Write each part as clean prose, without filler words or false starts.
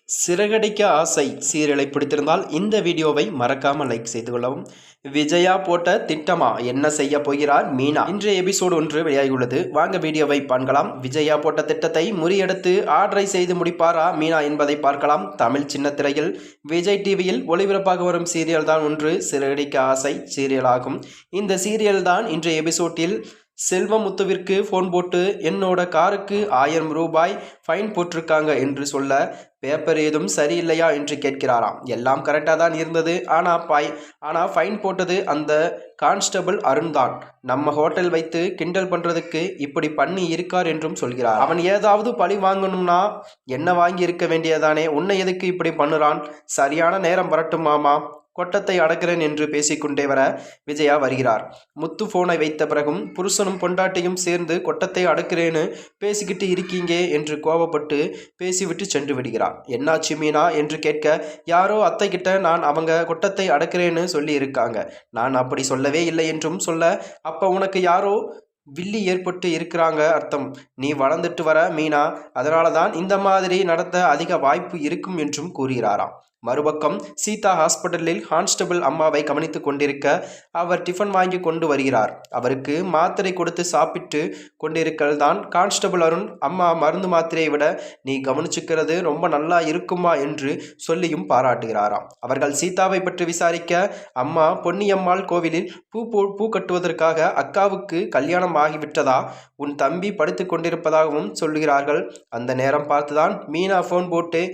சிறகடிக்க ஆசை சீரியலை பிடித்திருந்தால் இந்த வீடியோவை மறக்காமல் லைக் செய்து கொள்ளவும். விஜயா போட்ட திட்டமா என்ன செய்ய போகிறார் மீனா? இன்றைய எபிசோடு ஒன்று வெளியாகியுள்ளது. வாங்க வீடியோவை பார்க்கலாம். விஜயா போட்ட திட்டத்தை முறியடித்து ஆர்டரை செய்து முடிப்பாரா மீனா என்பதை பார்க்கலாம். தமிழ் சின்ன திரையில் விஜய் டிவியில் ஒளிபரப்பாக வரும் சீரியல் தான் ஒன்று சிறகடிக்க ஆசை சீரியல் ஆகும். இந்த சீரியல் தான் இன்றைய எபிசோட்டில் செல்வமுத்துவிற்கு ஃபோன் போட்டு என்னோட காருக்கு 1000 ரூபாய் ஃபைன் போட்டிருக்காங்க என்று சொல்ல, பேப்பர் ஏதும் சரியில்லையா என்று கேட்கிறாராம். எல்லாம் கரெக்டாக தான் இருந்தது, ஆனால் ஃபைன் போட்டது அந்த கான்ஸ்டபிள் அருண் தான். நம்ம ஹோட்டல் வைத்து கிண்டல் பண்ணுறதுக்கு இப்படி பண்ணி இருக்கார் என்றும் சொல்கிறார். அவன் ஏதாவது பழி வாங்கணும்னா என்ன வாங்கி இருக்க வேண்டியதானே, உன்னை எதுக்கு இப்படி பண்ணுறான்? சரியான நேரம் வரட்டும் மாமா, கொட்டத்தை அடக்கிறேன் என்று பேசிக்கொண்டே வர விஜயா வருகிறார். முத்து போனை வைத்த பிறகும் புருஷனும் பொண்டாட்டியும் சேர்ந்து கொட்டத்தை அடக்கிறேன்னு பேசிக்கிட்டு இருக்கீங்க என்று கோபப்பட்டு பேசிவிட்டு சென்று விடுகிறார். என்னாச்சு மீனா என்று கேட்க, யாரோ அத்தை கிட்ட நான் அவங்க கொட்டத்தை அடக்கிறேன்னு சொல்லி இருக்காங்க, நான் அப்படி சொல்லவே இல்லை என்றும் சொல்ல, அப்ப உனக்கு யாரோ வில்லி ஏற்பட்டு இருக்கிறாங்க அர்த்தம். நீ வளர்ந்துட்டு வர மீனா, அதனால தான் இந்த மாதிரி நடத்த அதிக வாய்ப்பு இருக்கும் என்றும் கூறுகிறாராம். மறுபக்கம் சீதா ஹாஸ்பிட்டலில் கான்ஸ்டபிள் அம்மாவை கவனித்து கொண்டிருக்க அவர் டிஃபன் வாங்கி கொண்டு வருகிறார். அவருக்கு மாத்திரை கொடுத்து சாப்பிட்டு கொண்டிருக்கள் தான் கான்ஸ்டபிள் அருண், அம்மா மருந்து மாத்திரையை விட நீ கவனிச்சுக்கிறது ரொம்ப நல்லா இருக்குமா என்று சொல்லியும் பாராட்டுகிறாராம். அவர்கள் சீதாவை பற்றி விசாரிக்க, அம்மா பொன்னியம்மாள் கோவிலில் பூ கட்டுவதற்காக அக்காவுக்கு கல்யாணம் ஆகிவிட்டதா, உன் தம்பி படுத்து கொண்டிருப்பதாகவும் சொல்கிறார்கள். அந்த நேரம் பார்த்துதான் மீனா ஃபோன் போட்டு,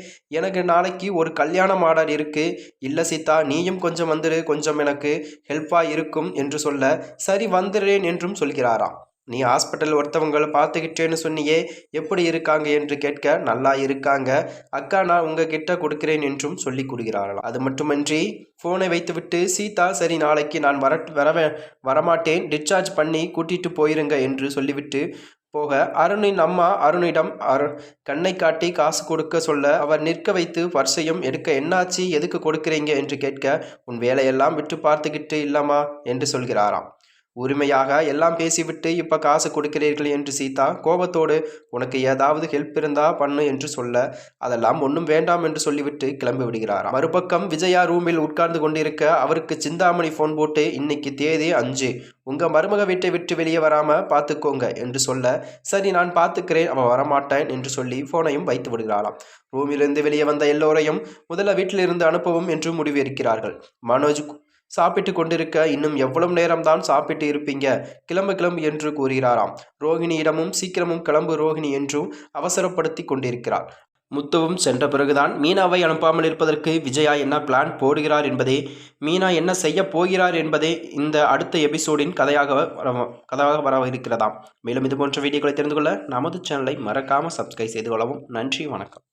எனக்கு நாளைக்கு ஒரு கல்யாணம் ஆர்டர் இருக்கு, இல்ல சீதா நீயும் கொஞ்சம் வந்துடு, கொஞ்சம் எனக்கு ஹெல்ப்பா இருக்கும் என்று சொல்ல, சரி வந்துடுறேன் என்றும் சொல்கிறாராம். நீ ஹாஸ்பிட்டல் ஒருத்தவங்களை பார்த்துக்கிட்டேன்னு சொன்னியே, எப்படி இருக்காங்க என்று கேட்க, நல்லா இருக்காங்க அக்கா, நான் உங்ககிட்ட கொடுக்கிறேன் என்றும் சொல்லி கொடுக்கிறார்களாம். அது மட்டுமின்றி ஃபோனை வைத்துவிட்டு சீதா, சரி நாளைக்கு நான் வரமாட்டேன், டிஸ்சார்ஜ் பண்ணி கூட்டிட்டு போயிருங்க என்று சொல்லிவிட்டு போக, அருணின் அம்மா அருணிடம் கண்ணை காட்டி காசு கொடுக்க சொல்ல, அவர் நிற்க வைத்து பர்சையும் எடுக்க, என்னாச்சு எதுக்கு கொடுக்குறீங்க என்று கேட்க, உன் வேலையெல்லாம் விட்டு பார்த்துக்கிட்டு இல்லம்மா என்று சொல்கிறாராம். உரிமையாக எல்லாம் பேசிவிட்டு இப்ப காசு கொடுக்கிறீர்கள் என்று சீதா கோபத்தோடு, உனக்கு ஏதாவது ஹெல்ப் இருந்தா பண்ணு என்று சொல்ல, அதெல்லாம் ஒன்றும் வேண்டாம் என்று சொல்லிவிட்டு கிளம்பி விடுகிறார். மறுபக்கம் விஜயா ரூமில் உட்கார்ந்து கொண்டிருக்க அவருக்கு சிந்தாமணி போன் போட்டு, இன்னைக்கு தேதி 5, உங்க மருமக வீட்டை விட்டு வெளியே வராம பார்த்துக்கோங்க என்று சொல்ல, சரி நான் பார்த்துக்கிறேன், அவன் வரமாட்டேன் என்று சொல்லி போனையும் வைத்து விடுகிறாளாம். ரூமிலிருந்து வெளியே வந்த எல்லோரையும் முதல்ல வீட்டிலிருந்து அனுப்பவும் என்று முடிவெடுக்கிறார்கள். மனோஜ் சாப்பிட்டு கொண்டிருக்க, இன்னும் எவ்வளவு நேரம்தான் சாப்பிட்டு இருப்பீங்க, கிளம்பு என்று கூறுகிறாராம். ரோஹிணியிடமும் சீக்கிரமும் கிளம்பு ரோஹிணி என்றும் அவசரப்படுத்தி கொண்டிருக்கிறார். முத்துவும் சென்ற பிறகுதான் மீனாவை அனுப்பாமல் இருப்பதற்கு விஜயா என்ன பிளான் போடுகிறார் என்பதே, மீனா என்ன செய்ய போகிறார் என்பதே இந்த அடுத்த எபிசோடின் கதையாக வர இருக்கிறதாம். மேலும் இது போன்ற வீடியோக்களை தெரிந்து கொள்ள நமது சேனலை மறக்காமல் சப்ஸ்கிரைப் செய்து கொள்ளவும். நன்றி, வணக்கம்.